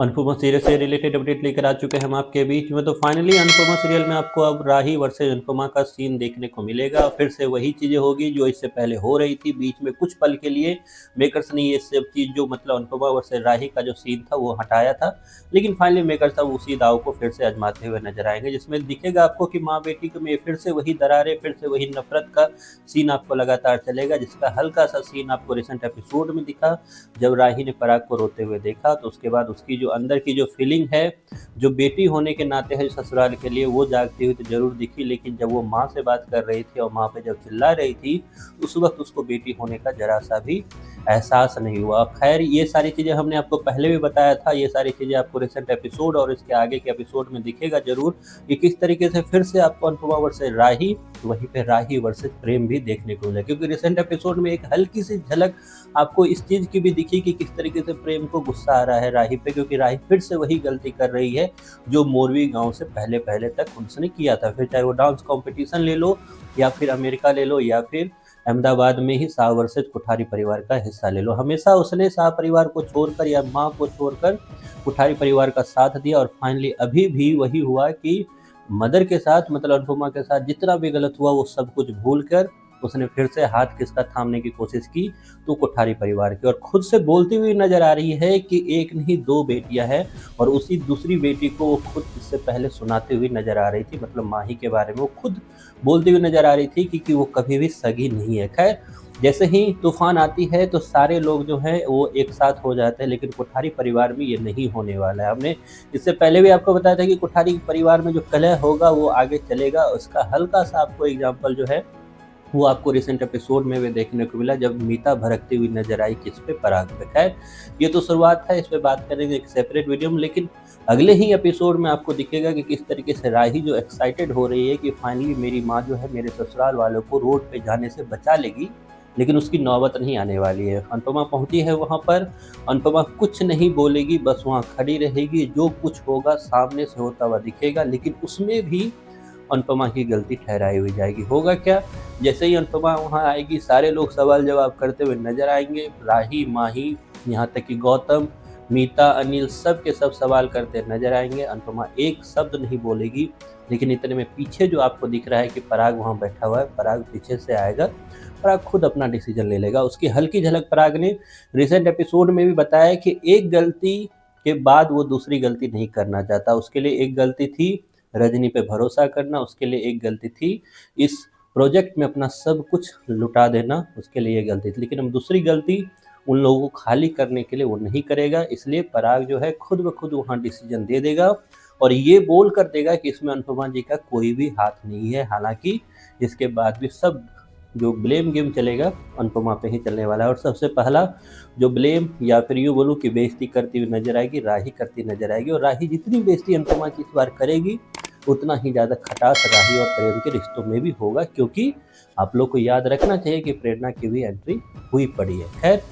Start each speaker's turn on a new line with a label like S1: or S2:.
S1: Anupama serial से related update लेकर आ चुके हैं हम आपके बीच में। तो फाइनली अनुपमा सीरियल में आपको अब राही वर्सेस अनुपमा का सीन देखने को मिलेगा। फिर से वही चीज़ें होगी जो इससे पहले हो रही थी। बीच में कुछ पल के लिए मेकर्स ने ये सब चीज़ जो मतलब अनुपमा वर्सेस राही का जो सीन था वो हटाया था, लेकिन फाइनली मेकर्स अब उसी दाव को फिर से आजमाते हुए नजर आएंगे, जिसमें दिखेगा आपको कि माँ बेटी में फिर से वही दरारें, फिर से वही नफरत का सीन आपको लगातार चलेगा, जिसका हल्का सा सीन आपको रिसेंट एपिसोड में दिखा। जब राही ने पराग को रोते हुए देखा तो उसके बाद उसकी जो अंदर की जो फीलिंग है, जो बेटी होने के नाते है ससुराल के लिए, वो जागती हुई तो जरूर दिखी। लेकिन जब वो माँ से बात कर रही थी और माँ पे जब चिल्ला रही थी, उस वक्त उसको बेटी होने का जरा सा भी एहसास नहीं हुआ। खैर, ये सारी चीज़ें हमने आपको पहले भी बताया था। ये सारी चीज़ें आपको रिसेंट एपिसोड और इसके आगे के एपिसोड में दिखेगा जरूर कि किस तरीके से फिर से आपको अनुपमा वर्सेस राही, वहीं पे राही वर्सेस प्रेम भी देखने को मिला। क्योंकि रिसेंट एपिसोड में एक हल्की सी झलक आपको इस चीज़ की भी दिखी कि किस तरीके से प्रेम को गुस्सा आ रहा है राही पे, क्योंकि राही फिर से वही गलती कर रही है जो मोरवी गांव से पहले पहले तक उसने किया था। फिर चाहे वो डांस कंपटीशन ले लो, या फिर अमेरिका ले लो, या फिर अहमदाबाद में ही शाह वर्सेस कोठारी परिवार का हिस्सा ले लो, हमेशा उसने शाह परिवार को छोड़कर या माँ को छोड़कर कोठारी परिवार का साथ दिया। और फाइनली अभी भी वही हुआ कि मदर के साथ, मतलब अनुपमा के साथ जितना भी गलत हुआ वो सब कुछ भूल कर उसने फिर से हाथ किसका थामने की कोशिश की, तो कोठारी परिवार की। और खुद से बोलती हुई नजर आ रही है कि एक नहीं दो बेटियां हैं, और उसी दूसरी बेटी को वो खुद इससे पहले सुनाते हुए नजर आ रही थी, मतलब माही के बारे में वो खुद बोलती हुई नजर आ रही थी कि वो कभी भी सगी नहीं है। खैर, जैसे ही तूफान आती है तो सारे लोग जो हैं वो एक साथ हो जाते हैं, लेकिन कोठारी परिवार में ये नहीं होने वाला है। हमने इससे पहले भी आपको बताया था कि कोठारी परिवार में जो कलह होगा वो आगे चलेगा। उसका हल्का सा आपको एग्जाम्पल जो है वो आपको रिसेंट एपिसोड में भी देखने को मिला, जब मीता भड़कती हुई नजर आई किस पे, पराग पे। खैर, ये तो शुरुआत है, इस पे बात करेंगे एक सेपरेट वीडियो में। लेकिन अगले ही एपिसोड में आपको दिखेगा कि किस तरीके से राही जो एक्साइटेड हो रही है कि फाइनली मेरी माँ जो है मेरे ससुराल वालों को रोड पे जाने से बचा लेगी, लेकिन उसकी नौबत नहीं आने वाली है। अनुपमा पहुंची है वहां पर। अनुपमा कुछ नहीं बोलेगी, बस वहां खड़ी रहेगी। जो कुछ होगा सामने से होता हुआ दिखेगा, लेकिन उसमें भी अनुपमा की गलती ठहराई हुई जाएगी। होगा क्या, जैसे ही अनुपमा वहां आएगी सारे लोग सवाल जवाब करते हुए नजर आएंगे। राही, माही, यहाँ तक कि गौतम, मीता, अनिल, सब के सब सवाल करते नजर आएंगे। अनुपमा एक शब्द नहीं बोलेगी, लेकिन इतने में पीछे जो आपको दिख रहा है कि पराग वहां बैठा हुआ है, पराग पीछे से आएगा। पराग खुद अपना डिसीजन ले लेगा। उसकी हल्की झलक पराग ने रिसेंट एपिसोड में भी बताया कि एक गलती के बाद वो दूसरी गलती नहीं करना चाहता। उसके लिए एक गलती थी रजनी पे भरोसा करना, उसके लिए एक गलती थी इस प्रोजेक्ट में अपना सब कुछ लुटा देना, उसके लिए ये गलती थी। लेकिन अब दूसरी गलती उन लोगों को खाली करने के लिए वो नहीं करेगा। इसलिए पराग जो है खुद ब खुद वहाँ डिसीजन दे देगा और ये बोल कर देगा कि इसमें अनुपमा जी का कोई भी हाथ नहीं है। हालांकि इसके बाद भी सब जो ब्लेम गेम चलेगा अनुपमा पे ही चलने वाला है। और सबसे पहला जो ब्लेम, या फिर यूँ बोलूँ कि बेइज्जती करती हुई नजर आएगी, राही करती नजर आएगी। और राही जितनी बेइज्जती अनुपमा की इस बार करेगी, उतना ही ज़्यादा खटास राही और प्रेम के रिश्तों में भी होगा। क्योंकि आप लोग को याद रखना चाहिए कि प्रेरणा की भी एंट्री हुई पड़ी है। खैर,